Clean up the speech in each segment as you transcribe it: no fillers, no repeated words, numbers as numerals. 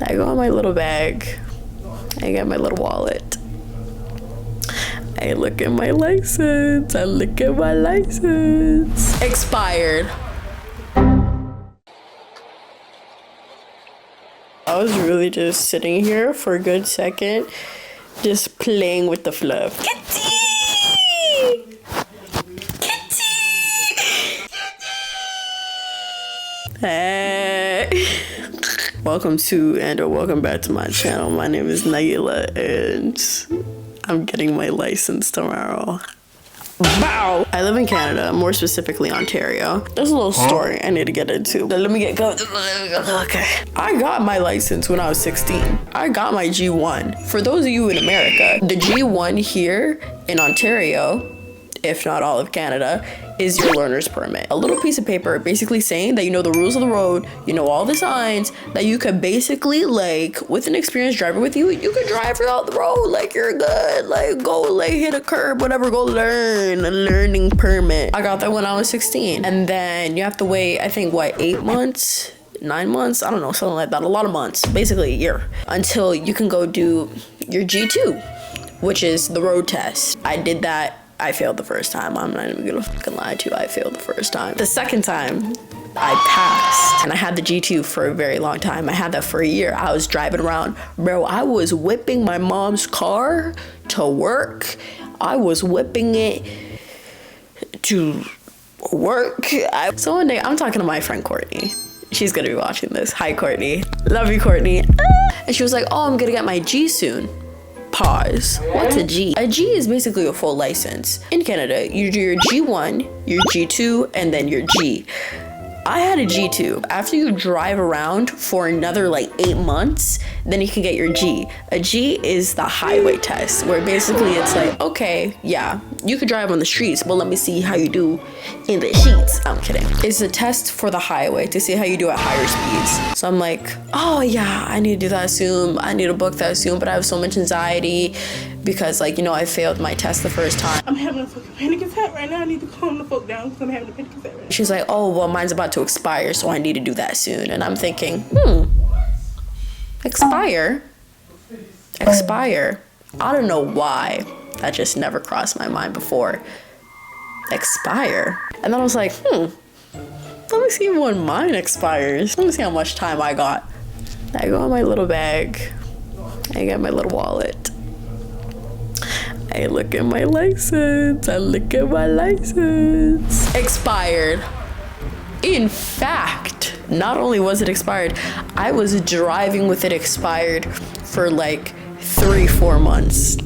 I go in my little bag. I get my little wallet. I look at my license. I look at my license. Expired. I was really just sitting here for a good second, just playing with the fluff. Kitty! Kitty! Hey. Welcome back to my channel. My name is Nailah and I'm getting my license tomorrow. Wow! I live in Canada, more specifically Ontario. There's a little story I need to get into. Let me get going. Okay. I got my license when I was 16. I got my G1. For those of you in America, the G1 here in Ontario, if not all of Canada, is your learner's permit. A little piece of paper basically saying that you know the rules of the road, you know all the signs, that you could basically, like, with an experienced driver with you, you could drive throughout the road like you're good. Like, go, like, hit a curb, whatever, go learn. A learning permit. I got that when I was 16. And then you have to wait, I think, what, 8 months? 9 months? I don't know, something like that. A lot of months, basically a year, until you can go do your G2, which is the road test. I did that. I failed the first time. I'm not even gonna fucking lie to you. I failed the first time. The second time, I passed. And I had the G2 for a very long time. I had that for a year. I was driving around. Bro, I was whipping my mom's car to work. I was whipping it to work. So one day, I'm talking to my friend Courtney. She's gonna be watching this. Hi, Courtney. Love you, Courtney. And she was like, oh, I'm gonna get my G soon. Pause. What's a G? A G is basically a full license. In Canada, you do your G1, your G2, and then your G. I had a G2. After you drive around for another like 8 months, then you can get your G. A G is the highway test, where basically it's like, okay, yeah, you could drive on the streets, but let me see how you do in the sheets. I'm kidding. It's a test for the highway to see how you do at higher speeds. So I'm like, oh yeah, I need to do that soon. I need to book that soon, but I have so much anxiety because, like, you know, I failed my test the first time. I'm having a fucking panic attack right now. I need to calm the fuck down because I'm having a panic attack right now. She's like, oh, well, mine's about to expire, so I need to do that soon. And I'm thinking, expire? Expire? I don't know why. That just never crossed my mind before. Expire? And then I was like, let me see when mine expires. Let me see how much time I got. I go in my little bag. I get my little wallet. I look at my license. I look at my license. Expired. In fact, not only was it expired, I was driving with it expired for like 3-4 months.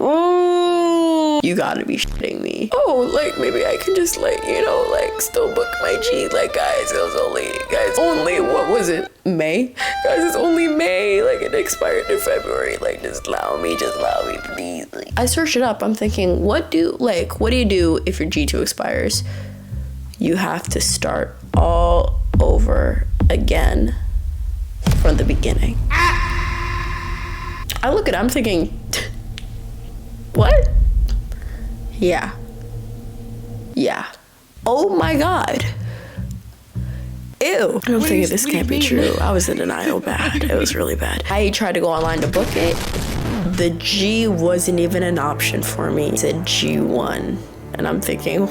Oh, you gotta be shitting me. Oh, like maybe I can just, like, you know, like still book my G. Like, guys, it was only, what was it? May? Guys, it's only May. Like, it expired in February. Like, just allow me, please. Like, I searched it up. I'm thinking, what do you do if your G2 expires? You have to start all over again from the beginning. I look at it, I'm thinking, what? Yeah. Oh my God. Ew. I'm thinking this can't be true. I was in denial bad. It was really bad. I tried to go online to book it. The G wasn't even an option for me. It said G1. And I'm thinking,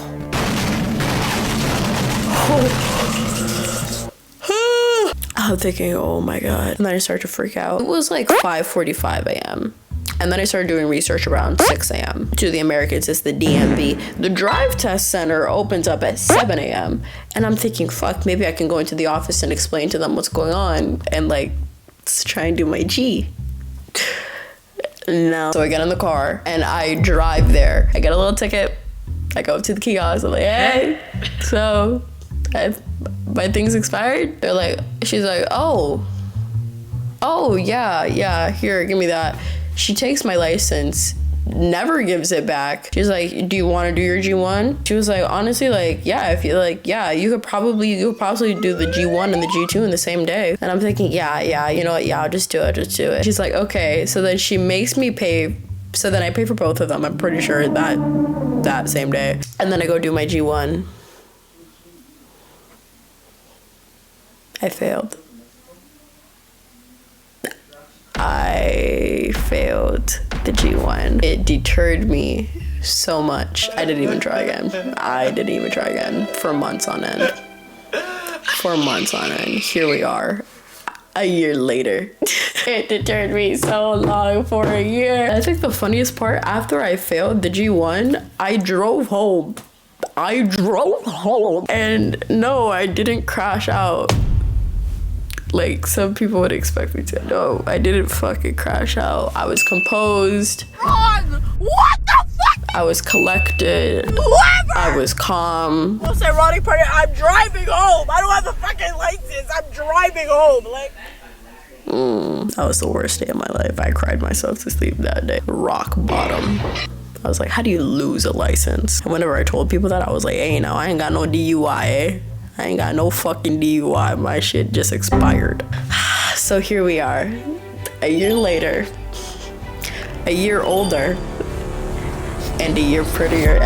oh my God. And then I started to freak out. It was like 5:45 a.m. And then I started doing research around 6 a.m. To the Americans, it's the DMV. The drive test center opens up at 7 a.m. And I'm thinking, fuck, maybe I can go into the office and explain to them what's going on and, like, try and do my G. No. So I get in the car and I drive there. I get a little ticket. I go up to the kiosk. I'm like, hey, so my thing's expired? They're like, she's like, oh, yeah, here, give me that. She takes my license, never gives it back. She's like, do you want to do your G1? She was like, honestly, like, yeah, if you like, yeah, you could probably do the G1 and the G2 in the same day. And I'm thinking, yeah, you know what? Yeah, I'll just do it. She's like, okay. So then she makes me pay. So then I pay for both of them. I'm pretty sure that same day. And then I go do my G1. I failed. I failed the G1. It deterred me so much. I didn't even try again. I didn't even try again for months on end. For months on end. Here we are. A year later. It deterred me so long for a year. I think the funniest part, after I failed the G1, I drove home. And no, I didn't crash out like some people would expect me to. No, I didn't fucking crash out. I was composed. Wrong! What the fuck? I was collected. Whoever! I was calm. Most ironic part, I'm driving home. I don't have a fucking license. I'm driving home. Like, that was the worst day of my life. I cried myself to sleep that day. Rock bottom. I was like, how do you lose a license? And whenever I told people that, I was like, hey, no, I ain't got no DUI, eh? I ain't got no fucking DUI. My shit just expired. So here we are. A year later. A year older. And a year prettier.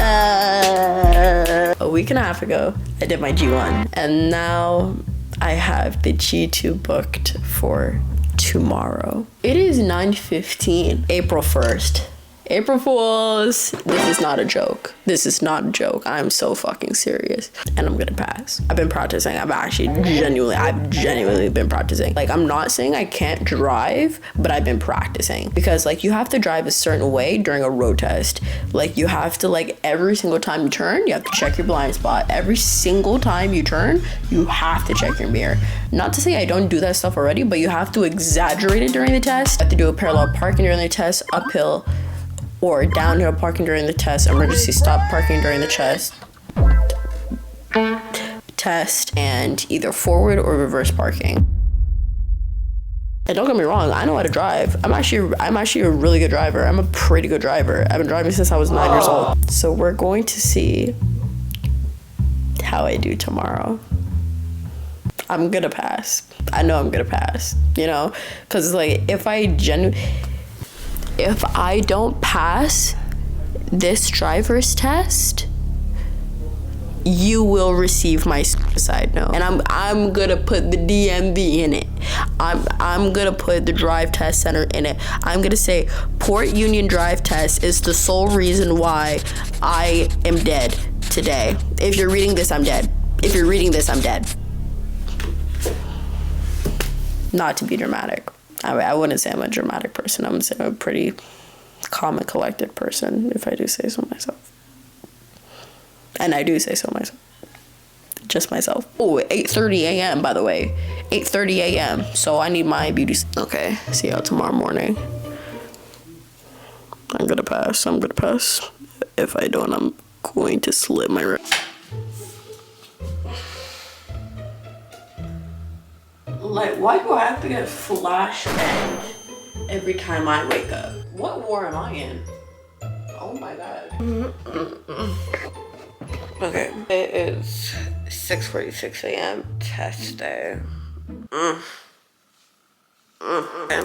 A week and a half ago, I did my G1. And now I have the G2 booked for tomorrow. It is 9:15, April 1st. April Fools, this is not a joke. This is not a joke. I'm so fucking serious. And I'm gonna pass. I've been practicing. I've genuinely been practicing. Like, I'm not saying I can't drive, but I've been practicing. Because, like, you have to drive a certain way during a road test. Like, you have to, like, every single time you turn, you have to check your blind spot. Every single time you turn, you have to check your mirror. Not to say I don't do that stuff already, but you have to exaggerate it during the test. You have to do a parallel parking during the test, uphill, or downhill parking during the test, emergency stop parking during the test, and either forward or reverse parking. And don't get me wrong, I know how to drive. I'm actually a really good driver. I'm a pretty good driver. I've been driving since I was 9 years old. So we're going to see how I do tomorrow. I'm gonna pass. I know I'm gonna pass, you know? Because, like, if I don't pass this driver's test, you will receive my suicide note. And I'm gonna put the DMV in it. I'm gonna put the drive test center in it. I'm gonna say Port Union drive test is the sole reason why I am dead today. If you're reading this, I'm dead. If you're reading this, I'm dead. Not to be dramatic. I wouldn't say I'm a dramatic person. I would say I'm a pretty calm and collected person, if I do say so myself. And I do say so myself. Just myself. Oh, 8:30 a.m., by the way. 8:30 a.m. So I need my beauty. Okay, see y'all tomorrow morning. I'm gonna pass. If I don't, I'm going to slit my wrist. Like, why do I have to get flashbang every time I wake up? What war am I in? Oh my god. Okay, it is 6:46 a.m. test day. I'm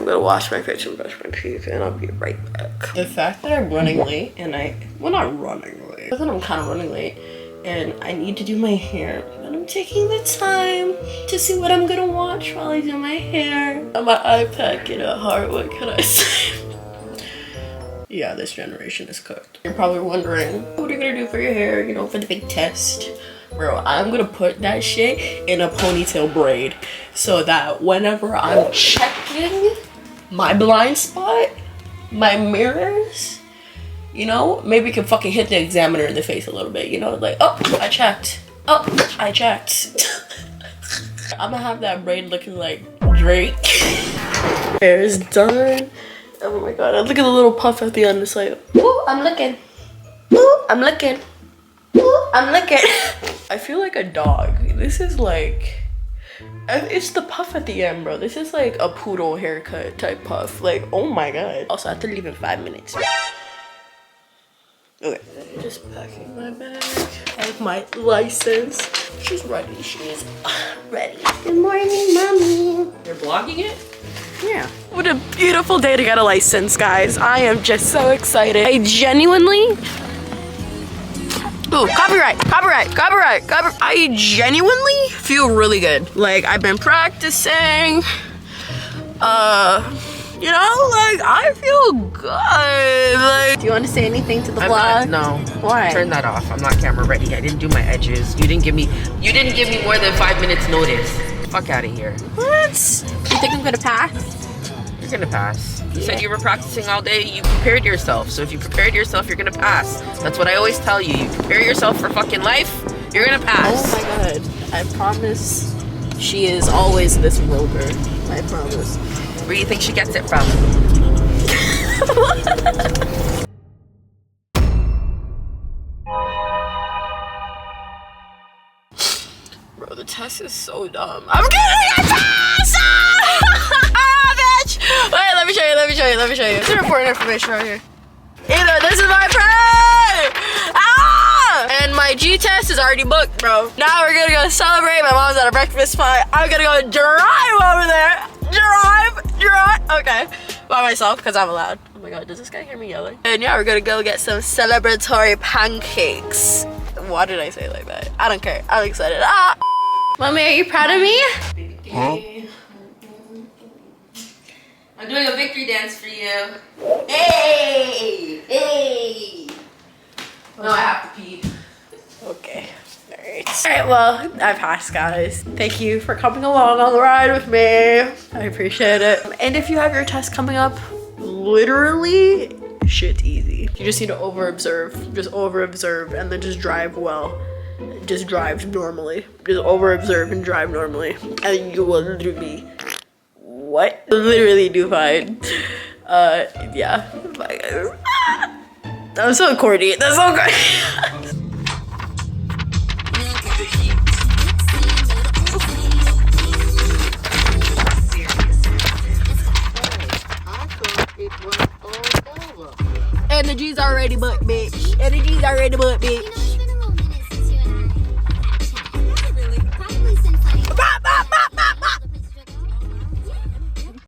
gonna wash my face and brush my teeth, and I'll be right back. The fact that I'm running late, and not running late, but then I'm kind of running late, and I need to do my hair. And I'm taking the time to see what I'm gonna watch while I do my hair. On my iPad, get a heart, what can I say? Yeah, this generation is cooked. You're probably wondering, what are you gonna do for your hair, you know, for the big test? Bro, I'm gonna put that shit in a ponytail braid so that whenever I'm checking my blind spot, my mirrors, you know, maybe we can fucking hit the examiner in the face a little bit, you know, like, oh, I checked. Oh, I checked. I'm gonna have that braid looking like Drake. Hair is done. Oh my god, look at the little puff at the end. It's like, ooh, I'm looking. Ooh, I'm looking. Ooh, I'm looking. I feel like a dog. This is like, it's the puff at the end, bro. This is like a poodle haircut type puff. Like, oh my god. Also, I have to leave in 5 minutes. Okay, just packing my bag. I have my license. She's ready. She's ready. Good morning, mommy. You're vlogging it? Yeah. What a beautiful day to get a license, guys. I am just so excited. I genuinely Ooh, copyright. I genuinely feel really good. Like, I've been practicing. You know, like, I feel good. Like, do you want to say anything to the vlog? No. Why? Turn that off. I'm not camera ready. I didn't do my edges. You didn't give me more than 5 minutes notice. Fuck out of here. What? You think I'm gonna pass? You're gonna pass. You said you were practicing all day. You prepared yourself. So if you prepared yourself, you're gonna pass. That's what I always tell you. You prepare yourself for fucking life, you're gonna pass. Oh my god. I promise she is always this rover. I promise. Where do you think she gets it from? Bro, the test is so dumb. I'm getting a test! Bitch! Wait, let me show you. It's important information right here. Either this is my friend! And my G test is already booked, bro. Now we're gonna go celebrate. My mom's at a breakfast spot. I'm gonna go drive over there. Drive. Okay. By myself, because I'm allowed. Oh my god, does this guy hear me yelling? And yeah, we're gonna go get some celebratory pancakes. Why did I say it like that? I don't care. I'm excited. Mommy, are you proud of me? Huh? I'm doing a victory dance for you. Hey! No, I have to pee. Okay. Alright, well, I passed, guys. Thank you for coming along on the ride with me. I appreciate it. And if you have your test coming up, literally, shit's easy. You just need to over-observe, and then just drive well. Just drive normally. Just over-observe and drive normally. And you will literally, literally do fine. Yeah. Bye, guys. That was so corny. That's so corny. Energy's already booked, bitch.